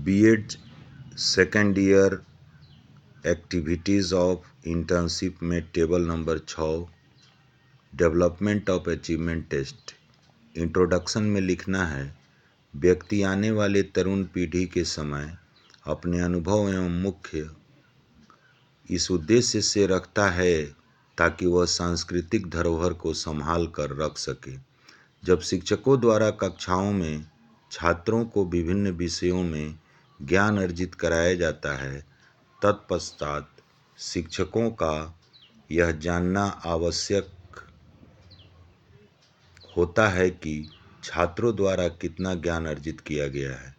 BEd second year activities of internship में table number 6 development of achievement test introduction में लिखना है। व्यक्ति आने वाले तरुण पीढ़ी के समय अपने अनुभव एवं मुख्य इस उद्देश्य से रखता है ताकि वह सांस्कृतिक धरोहर को संभाल कर रख सके। जब शिक्षकों द्वारा कक्षाओं में छात्रों को विभिन्न विषयों में ज्ञान अर्जित कराया जाता है, तत्पश्चात शिक्षकों का यह जानना आवश्यक होता है कि छात्रों द्वारा कितना ज्ञान अर्जित किया गया है,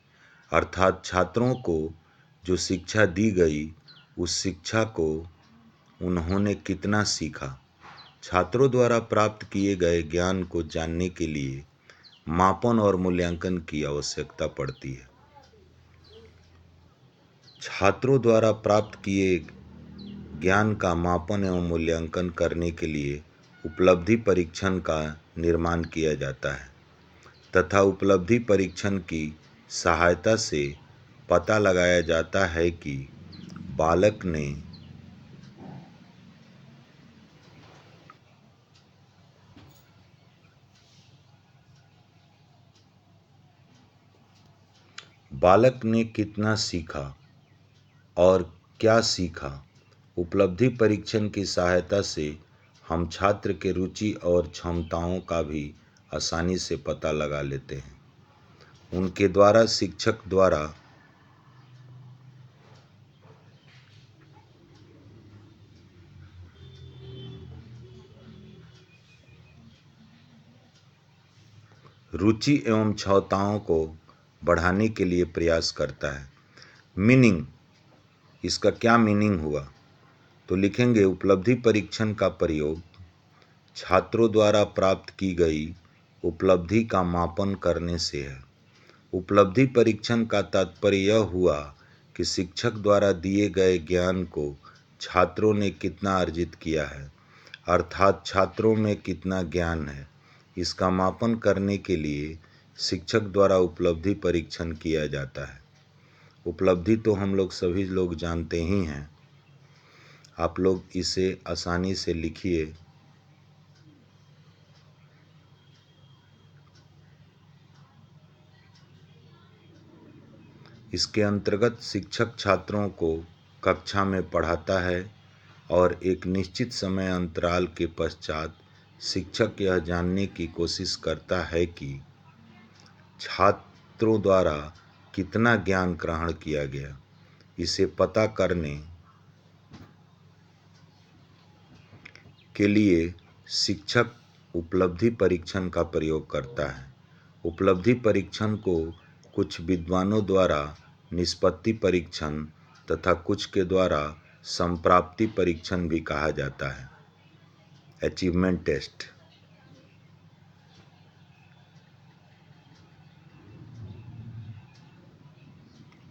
अर्थात छात्रों को जो शिक्षा दी गई उस शिक्षा को उन्होंने कितना सीखा। छात्रों द्वारा प्राप्त किए गए ज्ञान को जानने के लिए मापन और मूल्यांकन की आवश्यकता पड़ती है। छात्रों द्वारा प्राप्त किए ज्ञान का मापन एवं मूल्यांकन करने के लिए उपलब्धि परीक्षण का निर्माण किया जाता है तथा उपलब्धि परीक्षण की सहायता से पता लगाया जाता है कि बालक ने कितना सीखा और क्या सीखा। उपलब्धि परीक्षण की सहायता से हम छात्र के रुचि और क्षमताओं का भी आसानी से पता लगा लेते हैं। उनके द्वारा शिक्षक द्वारा रुचि एवं क्षमताओं को बढ़ाने के लिए प्रयास करता है। मीनिंग, इसका क्या मीनिंग हुआ तो लिखेंगे उपलब्धि परीक्षण का प्रयोग छात्रों द्वारा प्राप्त की गई उपलब्धि का मापन करने से है। उपलब्धि परीक्षण का तात्पर्य यह हुआ कि शिक्षक द्वारा दिए गए ज्ञान को छात्रों ने कितना अर्जित किया है, अर्थात छात्रों में कितना ज्ञान है। इसका मापन करने के लिए शिक्षक द्वारा उपलब्धि परीक्षण किया जाता है। उपलब्धि तो हम लोग सभी लोग जानते ही हैं, आप लोग इसे आसानी से लिखिए। इसके अंतर्गत शिक्षक छात्रों को कक्षा में पढ़ाता है और एक निश्चित समय अंतराल के पश्चात शिक्षक यह जानने की कोशिश करता है कि छात्रों द्वारा कितना ज्ञान ग्रहण किया गया। इसे पता करने के लिए शिक्षक उपलब्धि परीक्षण का प्रयोग करता है। उपलब्धि परीक्षण को कुछ विद्वानों द्वारा निष्पत्ति परीक्षण तथा कुछ के द्वारा संप्राप्ति परीक्षण भी कहा जाता है, अचीवमेंट टेस्ट।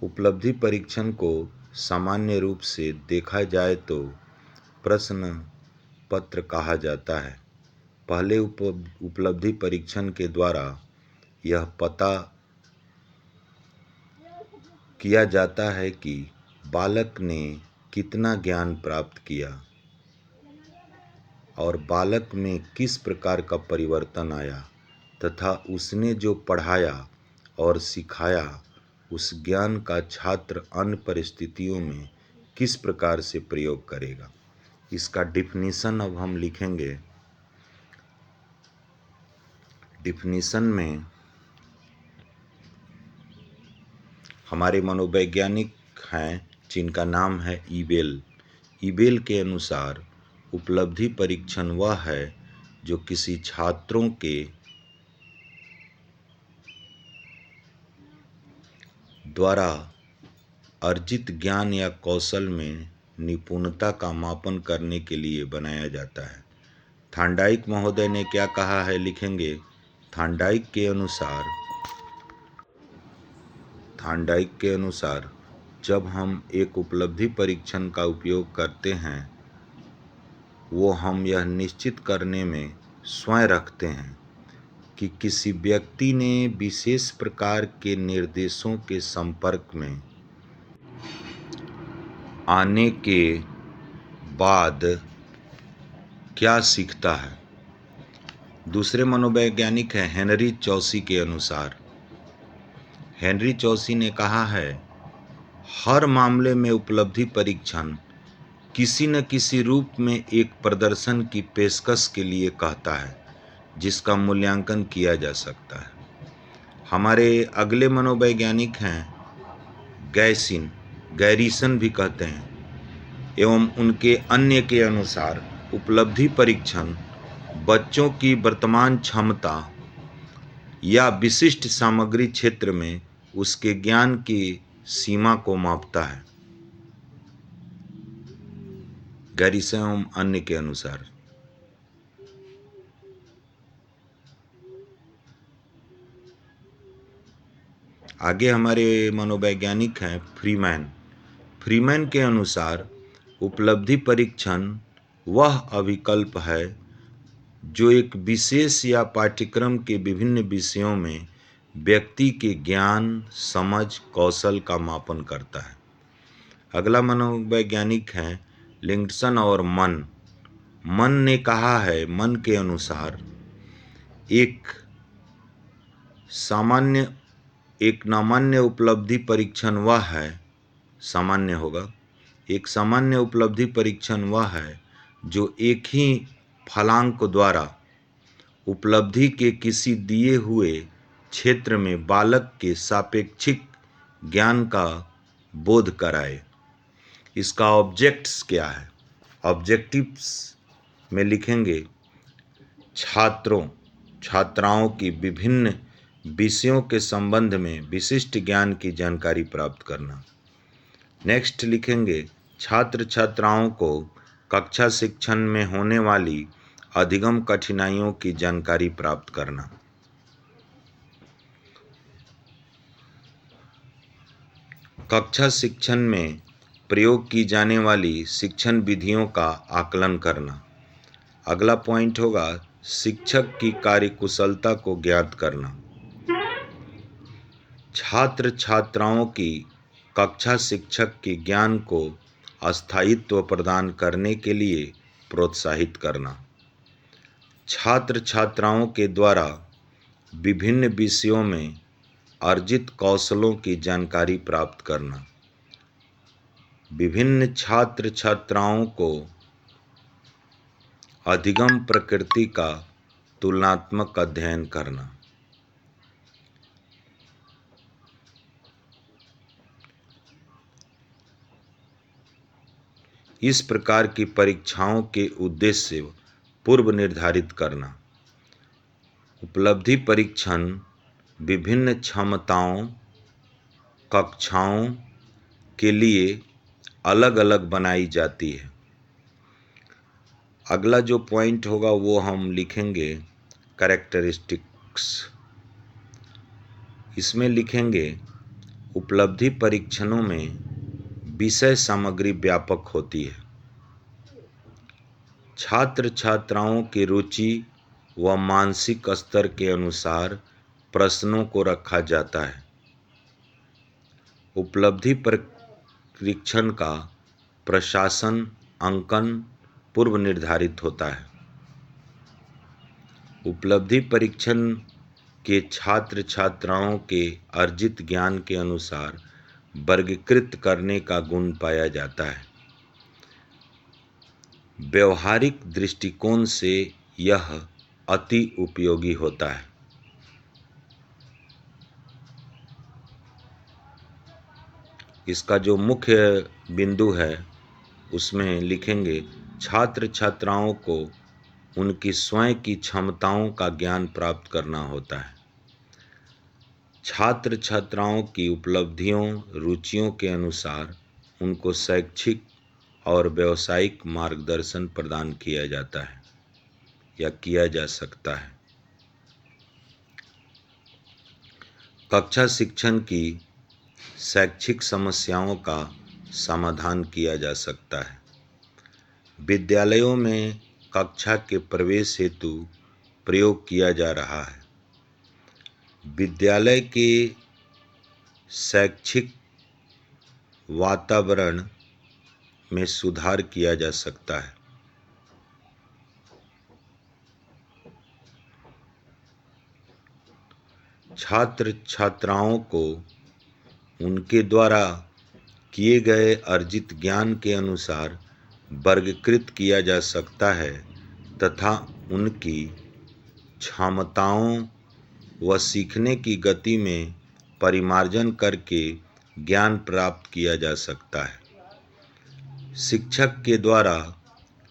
उपलब्धि परीक्षण को सामान्य रूप से देखा जाए तो प्रश्न पत्र कहा जाता है। पहले उपलब्धि परीक्षण के द्वारा यह पता किया जाता है कि बालक ने कितना ज्ञान प्राप्त किया और बालक में किस प्रकार का परिवर्तन आया तथा उसने जो पढ़ाया और सिखाया उस ज्ञान का छात्र अन्य परिस्थितियों में किस प्रकार से प्रयोग करेगा। इसका डिफिनीशन अब हम लिखेंगे। डिफिनीशन में हमारे मनोवैज्ञानिक हैं जिनका नाम है ईबेल। ईबेल के अनुसार उपलब्धि परीक्षण वह है जो किसी छात्रों के द्वारा अर्जित ज्ञान या कौशल में निपुणता का मापन करने के लिए बनाया जाता है। थांडाइक महोदय ने क्या कहा है लिखेंगे। थांडाइक के अनुसार जब हम एक उपलब्धि परीक्षण का उपयोग करते हैं वो हम यह निश्चित करने में स्वयं रखते हैं कि किसी व्यक्ति ने विशेष प्रकार के निर्देशों के संपर्क में आने के बाद क्या सीखता है। दूसरे मनोवैज्ञानिक हैं हेनरी चौसी के अनुसार। हेनरी चौसी ने कहा है, हर मामले में उपलब्धि परीक्षण किसी न किसी रूप में एक प्रदर्शन की पेशकश के लिए कहता है जिसका मूल्यांकन किया जा सकता है। हमारे अगले मनोवैज्ञानिक हैं गैरिसन भी कहते हैं, एवं उनके अन्य के अनुसार उपलब्धि परीक्षण बच्चों की वर्तमान क्षमता या विशिष्ट सामग्री क्षेत्र में उसके ज्ञान की सीमा को मापता है। गैरिसन एवं अन्य के अनुसार। आगे हमारे मनोवैज्ञानिक हैं फ्रीमैन के अनुसार उपलब्धि परीक्षण वह अभिकल्प है जो एक विशेष या पाठ्यक्रम के विभिन्न विषयों में व्यक्ति के ज्ञान, समझ, कौशल का मापन करता है। अगला मनोवैज्ञानिक है लिंगसन और मन ने कहा है, मन के अनुसार एक सामान्य उपलब्धि परीक्षण वह है, सामान्य होगा, एक सामान्य उपलब्धि परीक्षण वह है जो एक ही फलांक द्वारा उपलब्धि के किसी दिए हुए क्षेत्र में बालक के सापेक्षिक ज्ञान का बोध कराए। इसका ऑब्जेक्ट्स क्या है? ऑब्जेक्टिव्स में लिखेंगे छात्राओं की विभिन्न विषयों के संबंध में विशिष्ट ज्ञान की जानकारी प्राप्त करना। नेक्स्ट लिखेंगे छात्र छात्राओं को कक्षा शिक्षण में होने वाली अधिगम कठिनाइयों की जानकारी प्राप्त करना। कक्षा शिक्षण में प्रयोग की जाने वाली शिक्षण विधियों का आकलन करना। अगला पॉइंट होगा शिक्षक की कार्यकुशलता को ज्ञात करना। छात्र छात्राओं की कक्षा शिक्षक के ज्ञान को स्थायित्व प्रदान करने के लिए प्रोत्साहित करना। छात्र छात्राओं के द्वारा विभिन्न विषयों में अर्जित कौशलों की जानकारी प्राप्त करना। विभिन्न छात्र छात्राओं को अधिगम प्रकृति का तुलनात्मक अध्ययन करना। इस प्रकार की परीक्षाओं के उद्देश्य पूर्व निर्धारित करना। उपलब्धि परीक्षण विभिन्न क्षमताओं कक्षाओं के लिए अलग अलग बनाई जाती है। अगला जो पॉइंट होगा वो हम लिखेंगे कैरेक्टरिस्टिक्स। इसमें लिखेंगे उपलब्धि परीक्षणों में विषय सामग्री व्यापक होती है। छात्र छात्राओं की रुचि व मानसिक स्तर के अनुसार प्रश्नों को रखा जाता है। उपलब्धि परीक्षण का प्रशासन अंकन पूर्व निर्धारित होता है। उपलब्धि परीक्षण के छात्र छात्राओं के अर्जित ज्ञान के अनुसार वर्गीकृत करने का गुण पाया जाता है। व्यवहारिक दृष्टिकोण से यह अति उपयोगी होता है। इसका जो मुख्य बिंदु है उसमें लिखेंगे छात्र छात्राओं को उनकी स्वयं की क्षमताओं का ज्ञान प्राप्त करना होता है। छात्र छात्राओं की उपलब्धियों रुचियों के अनुसार उनको शैक्षिक और व्यावसायिक मार्गदर्शन प्रदान किया जाता है या किया जा सकता है। कक्षा शिक्षण की शैक्षिक समस्याओं का समाधान किया जा सकता है। विद्यालयों में कक्षा के प्रवेश हेतु प्रयोग किया जा रहा है। विद्यालय के शैक्षिक वातावरण में सुधार किया जा सकता है। छात्र छात्राओं को उनके द्वारा किए गए अर्जित ज्ञान के अनुसार वर्गीकृत किया जा सकता है तथा उनकी क्षमताओं व सीखने की गति में परिमार्जन करके ज्ञान प्राप्त किया जा सकता है। शिक्षक के द्वारा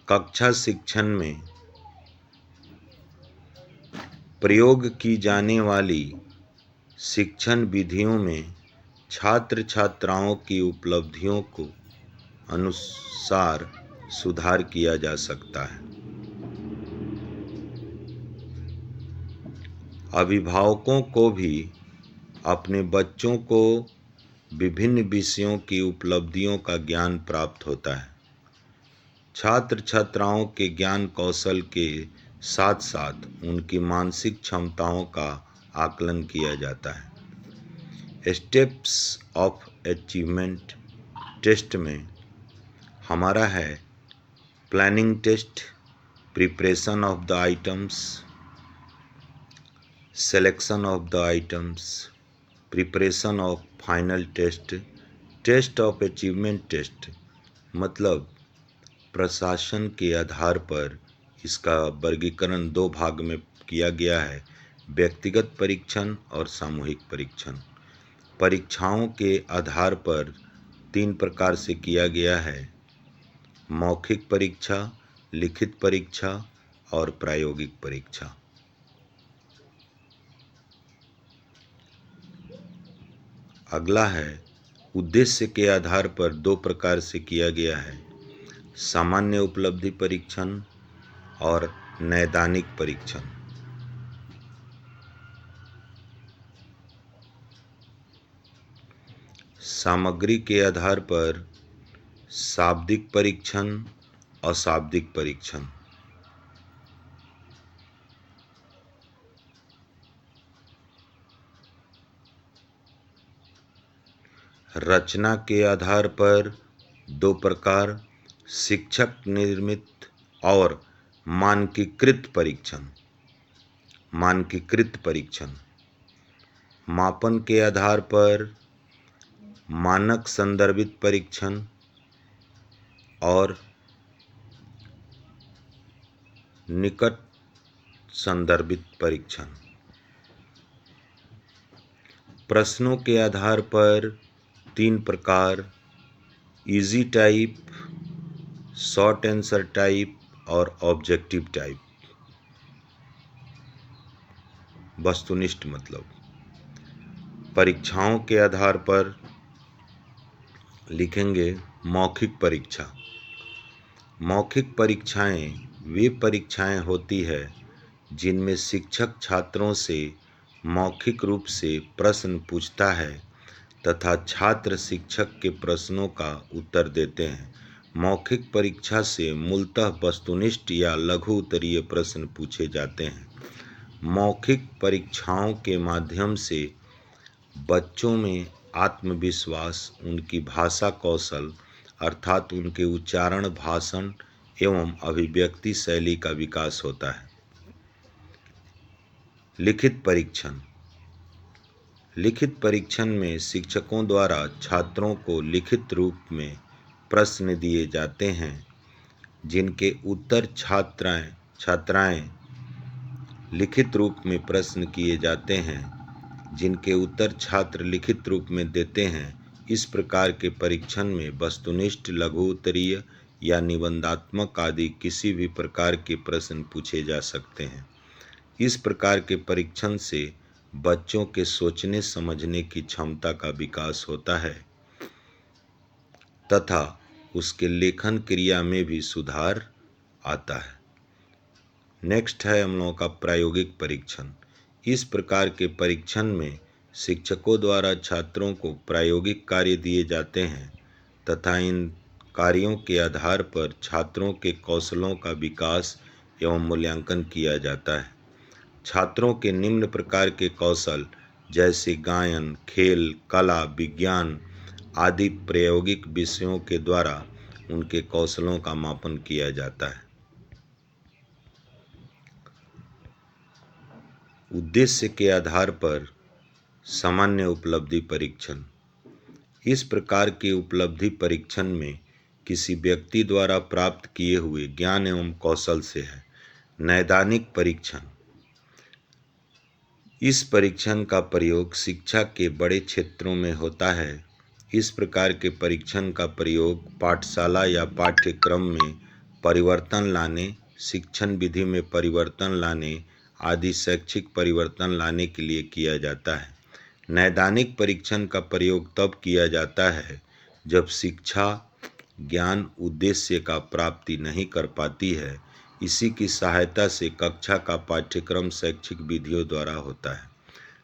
कक्षा शिक्षण में प्रयोग की जाने वाली शिक्षण विधियों में छात्र छात्राओं की उपलब्धियों को अनुसार सुधार किया जा सकता है। अभिभावकों को भी अपने बच्चों को विभिन्न विषयों की उपलब्धियों का ज्ञान प्राप्त होता है। छात्र छात्राओं के ज्ञान कौशल के साथ साथ उनकी मानसिक क्षमताओं का आकलन किया जाता है। स्टेप्स ऑफ अचीवमेंट टेस्ट में हमारा है planning test, preparation of the items, selection of the items, preparation of final test, test of achievement test. मतलब प्रशासन के आधार पर इसका वर्गीकरण दो भाग में किया गया है, व्यक्तिगत परीक्षण और सामूहिक परीक्षण। परीक्षाओं के आधार पर 3 प्रकार से किया गया है, मौखिक परीक्षा, लिखित परीक्षा और प्रायोगिक परीक्षा। अगला है उद्देश्य के आधार पर 2 प्रकार से किया गया है, सामान्य उपलब्धि परीक्षण और नैदानिक परीक्षण। सामग्री के आधार पर शाब्दिक परीक्षण, अशाब्दिक परीक्षण। रचना के आधार पर 2 प्रकार, शिक्षक निर्मित और मानकीकृत परीक्षण। मानकीकृत परीक्षण मापन के आधार पर मानक संदर्भित परीक्षण और निकट संदर्भित परीक्षण। प्रश्नों के आधार पर 3 प्रकार, easy type, short answer type और ऑब्जेक्टिव टाइप। वस्तुनिष्ठ मतलब परीक्षाओं के आधार पर लिखेंगे मौखिक परीक्षा। मौखिक परीक्षाएं वे परीक्षाएं होती है जिनमें शिक्षक छात्रों से मौखिक रूप से प्रश्न पूछता है तथा छात्र शिक्षक के प्रश्नों का उत्तर देते हैं। मौखिक परीक्षा से मूलतः वस्तुनिष्ठ या लघु उत्तरीय प्रश्न पूछे जाते हैं। मौखिक परीक्षाओं के माध्यम से बच्चों में आत्मविश्वास, उनकी भाषा कौशल अर्थात उनके उच्चारण, भाषण एवं अभिव्यक्ति शैली का विकास होता है। लिखित परीक्षण। लिखित परीक्षण में शिक्षकों द्वारा छात्रों को लिखित रूप में प्रश्न दिए जाते हैं जिनके उत्तर छात्राएं लिखित रूप में प्रश्न किए जाते हैं जिनके उत्तर छात्र लिखित रूप में देते हैं। इस प्रकार के परीक्षण में वस्तुनिष्ठ, लघु उत्तरीय या निबंधात्मक आदि किसी भी प्रकार के प्रश्न पूछे जा सकते हैं। इस प्रकार के परीक्षण से बच्चों के सोचने समझने की क्षमता का विकास होता है तथा उसके लेखन क्रिया में भी सुधार आता है। नेक्स्ट है हम लोगों का प्रायोगिक परीक्षण। इस प्रकार के परीक्षण में शिक्षकों द्वारा छात्रों को प्रायोगिक कार्य दिए जाते हैं तथा इन कार्यों के आधार पर छात्रों के कौशलों का विकास एवं मूल्यांकन किया जाता है। छात्रों के निम्न प्रकार के कौशल जैसे गायन, खेल, कला, विज्ञान आदि प्रायोगिक विषयों के द्वारा उनके कौशलों का मापन किया जाता है। उद्देश्य के आधार पर सामान्य उपलब्धि परीक्षण। इस प्रकार के उपलब्धि परीक्षण में किसी व्यक्ति द्वारा प्राप्त किए हुए ज्ञान एवं कौशल से है। नैदानिक परीक्षण। इस परीक्षण का प्रयोग शिक्षा के बड़े क्षेत्रों में होता है। इस प्रकार के परीक्षण का प्रयोग पाठशाला या पाठ्यक्रम में परिवर्तन लाने, शिक्षण विधि में परिवर्तन लाने आदि शैक्षिक परिवर्तन लाने के लिए किया जाता है। नैदानिक परीक्षण का प्रयोग तब किया जाता है जब शिक्षा ज्ञान उद्देश्य का प्राप्ति नहीं कर पाती है। इसी की सहायता से कक्षा का पाठ्यक्रम शैक्षिक विधियों द्वारा होता है।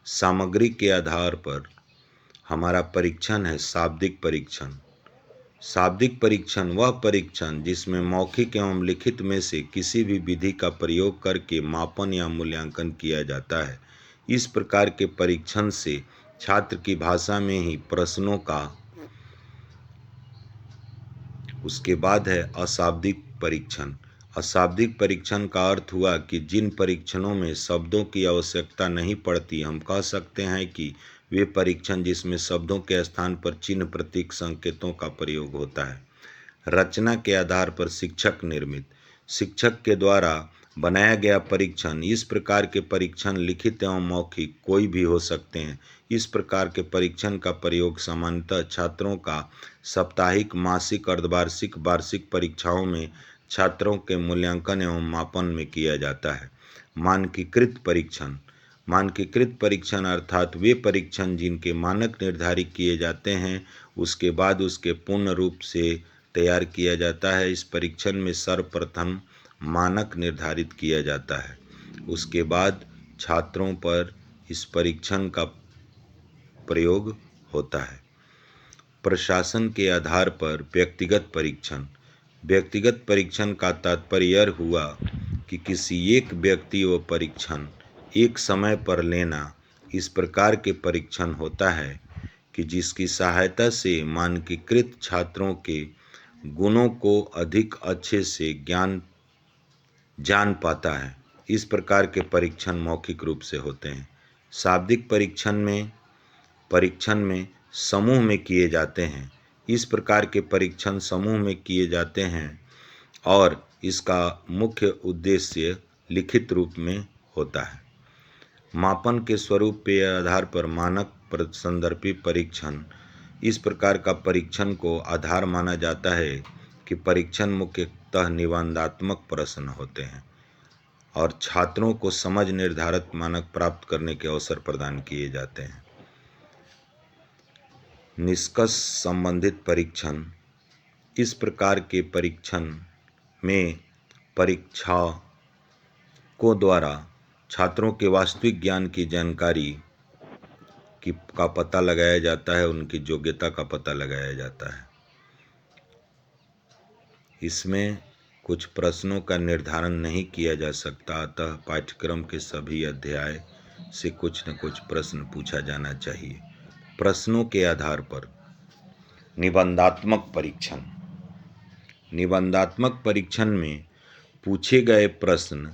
सामग्री के आधार पर हमारा परीक्षण है शाब्दिक परीक्षण। शाब्दिक परीक्षण वह परीक्षण जिसमें मौखिक एवं लिखित में से किसी भी विधि का प्रयोग करके मापन या मूल्यांकन किया जाता है। इस प्रकार के परीक्षण से छात्र की भाषा में ही प्रश्नों का। उसके बाद है अशाब्दिक परीक्षण। अशाब्दिक परीक्षण का अर्थ हुआ कि जिन परीक्षणों में शब्दों की आवश्यकता नहीं पड़ती, हम कह सकते हैं कि वे परीक्षण जिसमें शब्दों के स्थान पर चिन्ह, प्रतीक, संकेतों का प्रयोग होता है। रचना के आधार पर शिक्षक निर्मित। शिक्षक के द्वारा बनाया गया परीक्षण। इस प्रकार के परीक्षण लिखित एवं मौखिक कोई भी हो सकते हैं। इस प्रकार के परीक्षण का प्रयोग सामान्यतः छात्रों का साप्ताहिक, मासिक, अर्धवार्षिक, वार्षिक परीक्षाओं में छात्रों के मूल्यांकन एवं मापन में किया जाता है। मानकीकृत परीक्षण। मानकीकृत परीक्षण अर्थात वे परीक्षण जिनके मानक निर्धारित किए जाते हैं, उसके बाद उसके पूर्ण रूप से तैयार किया जाता है। इस परीक्षण में सर्वप्रथम मानक निर्धारित किया जाता है, उसके बाद छात्रों पर इस परीक्षण का प्रयोग होता है। प्रशासन के आधार पर व्यक्तिगत परीक्षण। व्यक्तिगत परीक्षण का तात्पर्य हुआ कि किसी एक व्यक्ति व परीक्षण एक समय पर लेना। इस प्रकार के परीक्षण होता है कि जिसकी सहायता से मानकीकृत छात्रों के गुणों को अधिक अच्छे से जान पाता है। इस प्रकार के परीक्षण मौखिक रूप से होते हैं। शाब्दिक परीक्षण में समूह में किए जाते हैं। इस प्रकार के परीक्षण समूह में किए जाते हैं और इसका मुख्य उद्देश्य लिखित रूप में होता है। मापन के स्वरूप के आधार पर मानक संदर्भी परीक्षण। इस प्रकार का परीक्षण को आधार माना जाता है कि परीक्षण मुख्यतः निबंधात्मक प्रश्न होते हैं और छात्रों को समझ निर्धारित मानक प्राप्त करने के अवसर प्रदान किए जाते हैं। निष्कर्ष संबंधित परीक्षण। इस प्रकार के परीक्षण में परीक्षकों द्वारा छात्रों के वास्तविक ज्ञान की जानकारी का पता लगाया जाता है, उनकी योग्यता का पता लगाया जाता है। इसमें कुछ प्रश्नों का निर्धारण नहीं किया जा सकता, अतः पाठ्यक्रम के सभी अध्याय से कुछ न कुछ प्रश्न पूछा जाना चाहिए। प्रश्नों के आधार पर निबंधात्मक परीक्षण। निबंधात्मक परीक्षण में पूछे गए प्रश्न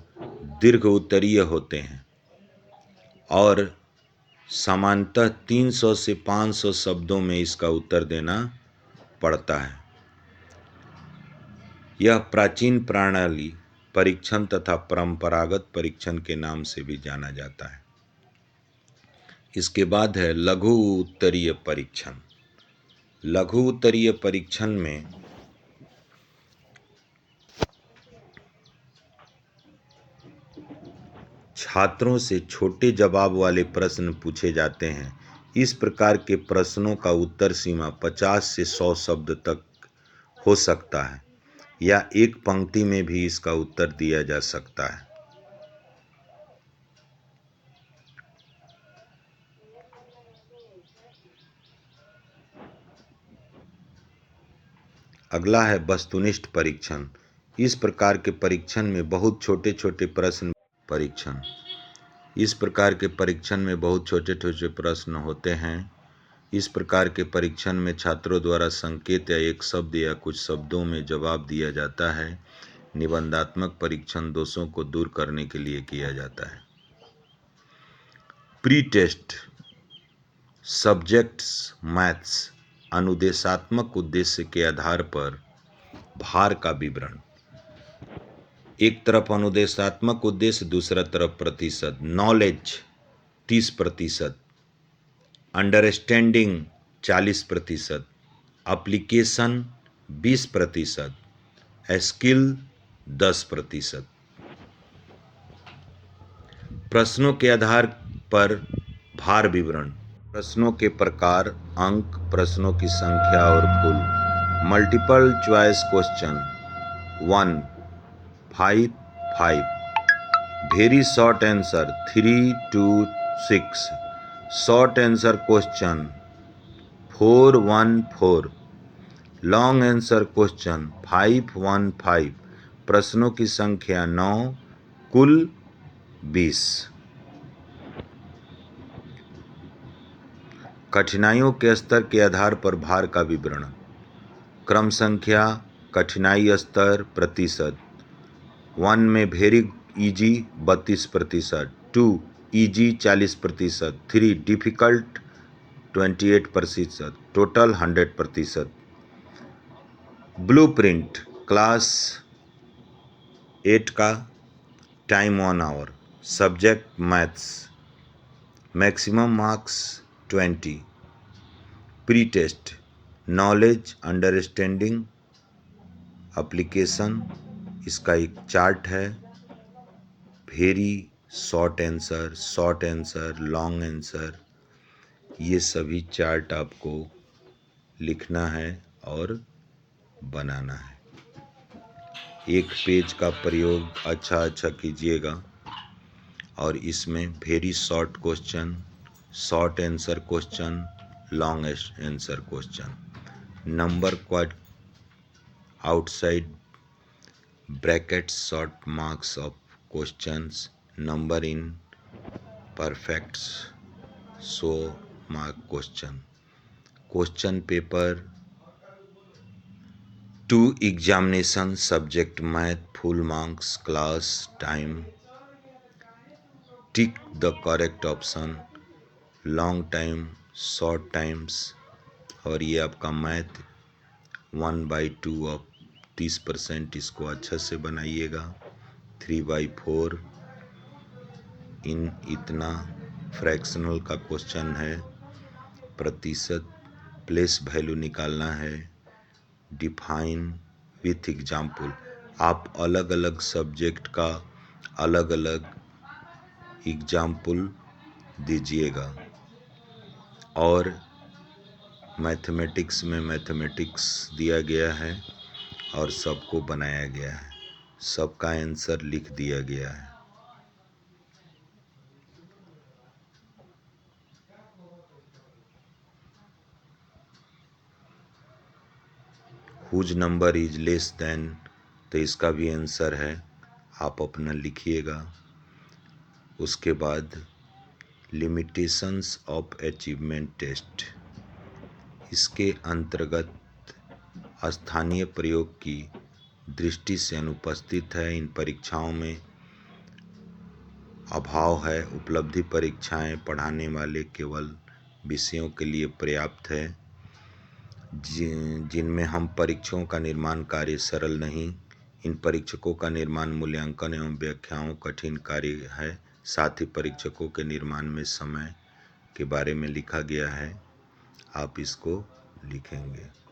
दीर्घ उत्तरीय होते हैं और सामान्यतः 300 से 500 शब्दों में इसका उत्तर देना पड़ता है। यह प्राचीन प्रणाली परीक्षण तथा परंपरागत परीक्षण के नाम से भी जाना जाता है। इसके बाद है लघु उत्तरीय परीक्षण। लघु उत्तरीय परीक्षण में छात्रों से छोटे जवाब वाले प्रश्न पूछे जाते हैं। इस प्रकार के प्रश्नों का उत्तर सीमा 50 से 100 शब्द तक हो सकता है या एक पंक्ति में भी इसका उत्तर दिया जा सकता है। अगला है वस्तुनिष्ठ परीक्षण। इस प्रकार के परीक्षण में बहुत छोटे छोटे प्रश्न। परीक्षण इस प्रकार के परीक्षण में बहुत छोटे छोटे प्रश्न होते हैं। इस प्रकार के परीक्षण में छात्रों द्वारा संकेत या एक शब्द या कुछ शब्दों में जवाब दिया जाता है। निबंधात्मक परीक्षण दोषों को दूर करने के लिए किया जाता है। प्री टेस्ट सब्जेक्ट्स मैथ्स अनुदेशात्मक उद्देश्य के आधार पर भार का विवरण। एक तरफ अनुदेशात्मक उद्देश्य, दूसरा तरफ प्रतिशत। Knowledge 30%, understanding 40%, application 20%, skill 10%। प्रश्नों के आधार पर भार विवरण। प्रश्नों के प्रकार, अंक, प्रश्नों की संख्या और कुल। Multiple choice question 1, 5, 5। Very short answer 3 to 6। Short answer question 4, 1, 4। Long answer question 5, 1, 5। प्रश्नों की संख्या 9, कुल 20। कठिनाइयों के स्तर के आधार पर भार का विवरण। क्रम संख्या, कठिनाई स्तर, प्रतिशत। 1 में very easy 32%, 2 easy 40%, 3 difficult 28%, total 100%। Blueprint class 8 का, time 1 hour. Subject maths, maximum marks 20। Pre test knowledge, understanding, application. इसका एक चार्ट है। Very short answer, long answer, ये सभी चार्ट आपको लिखना है और बनाना है। एक पेज का प्रयोग अच्छा कीजिएगा और इसमें very short question, short answer question, long answer question, number quad outside brackets, short marks of questions, number in perfects, so mark question paper 2 examination, subject math, full marks, class, time, tick the correct option, long time, short times। और ये आपका math 1/2 of 30%, इसको अच्छा से बनाइएगा। 3/4 इन इतना fractional का question है। प्रतिशत प्लेस वैल्यू निकालना है। Define with example. आप अलग अलग सब्जेक्ट का अलग अलग एग्जाम्पल दीजिएगा। और मैथमेटिक्स में मैथमेटिक्स दिया गया है और सबको बनाया गया है, सबका आंसर लिख दिया गया है। Whose number is less than, तो इसका भी आंसर है, आप अपना लिखिएगा। उसके बाद लिमिटेशंस ऑफ अचीवमेंट टेस्ट, इसके अंतर्गत स्थानीय प्रयोग की दृष्टि से अनुपस्थित है। इन परीक्षाओं में अभाव है। उपलब्धि परीक्षाएं पढ़ाने वाले केवल विषयों के लिए पर्याप्त है, जिनमें हम परीक्षकों का निर्माण कार्य सरल नहीं। इन परीक्षकों का निर्माण मूल्यांकन एवं व्याख्याओं कठिन कार्य है। साथ ही परीक्षकों के निर्माण में समय के बारे में लिखा गया है, आप इसको लिखेंगे।